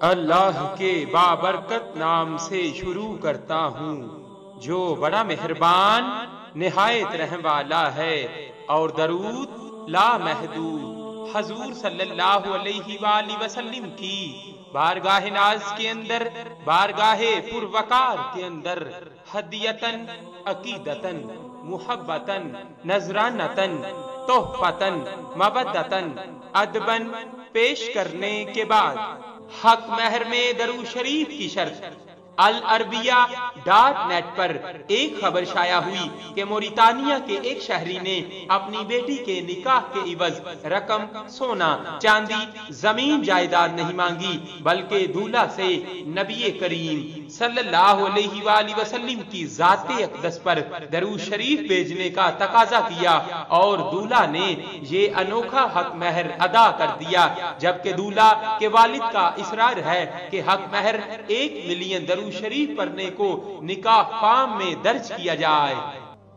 اللہ کے بابرکت نام سے شروع کرتا ہوں جو بڑا مہربان نہایت رحم والا ہے، اور درود لا محدود حضور صلی اللہ علیہ وآلہ وسلم کی بارگاہ ناز کے اندر، بارگاہ پروقار کے اندر ہدیتن، عقیدتن، محبتن، نذرانتن، تحفتن، مودتن، ادبن پیش کرنے کے بعد حق مہر میں درود شریف کی شرط العربیہ.net پر ایک خبر شائع ہوئی کہ موریتانیہ کے ایک شہری نے اپنی بیٹی کے نکاح کے عوض رقم، سونا، چاندی، زمین جائیداد نہیں مانگی، بلکہ دولہا سے نبی کریم صلی اللہ علیہ وآلہ وسلم کی ذات اقدس پر درود شریف بھیجنے کا تقاضا کیا، اور دولہا نے یہ انوکھا حق مہر ادا کر دیا، جبکہ دولہا کے والد کا اصرار ہے کہ حق مہر 1 ملین درود شریف پڑھنے کو نکاح فارم میں درج کیا جائے۔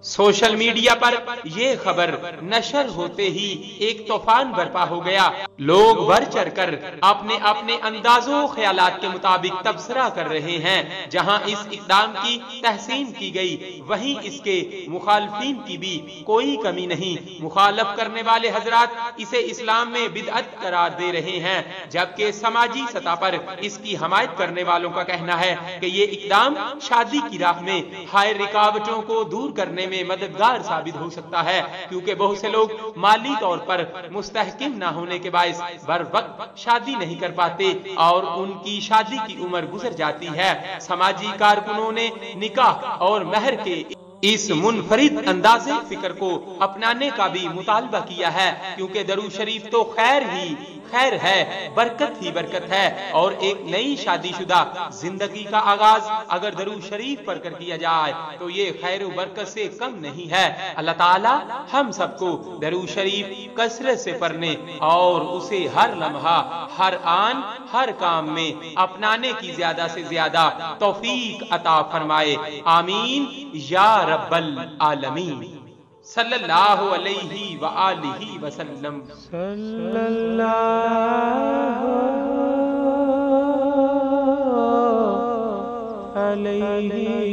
سوشل میڈیا پر یہ خبر نشر ہوتے ہی ایک طوفان برپا ہو گیا۔ لوگ بڑھ چڑھ کر اپنے اپنے انداز و خیالات کے مطابق تبصرہ کر رہے ہیں۔ جہاں اس اقدام کی تحسین کی گئی، وہیں اس کے مخالفین کی بھی کوئی کمی نہیں۔ مخالف کرنے والے حضرات اسے اسلام میں بدعت قرار دے رہے ہیں، جبکہ سماجی سطح پر اس کی حمایت کرنے والوں کا کہنا ہے کہ یہ اقدام شادی کی راہ میں حائل رکاوٹوں کو دور کرنے میں مددگار ثابت ہو سکتا ہے، کیونکہ بہت سے لوگ مالی طور پر مستحکم نہ ہونے کے باعث بر وقت شادی نہیں کر پاتے اور ان کی شادی کی عمر گزر جاتی ہے۔ سماجی کارکنوں نے نکاح اور مہر کے اس منفرد انداز فکر کو اپنانے کا بھی مطالبہ کیا ہے، کیونکہ درود شریف تو خیر ہے، برکت ہی برکت ہے، اور ایک نئی شادی شدہ زندگی کا آغاز اگر درود شریف پڑھ کر کیا جائے تو یہ خیر و برکت سے کم نہیں ہے۔ اللہ تعالی ہم سب کو درود شریف کثرت سے پڑھنے اور اسے ہر لمحہ، ہر آن، ہر کام میں اپنانے کی زیادہ سے زیادہ توفیق عطا فرمائے، آمین یا رب العالمین۔ صلی اللہ علیہ وآلہ وسلم۔ صلی اللہ علیہ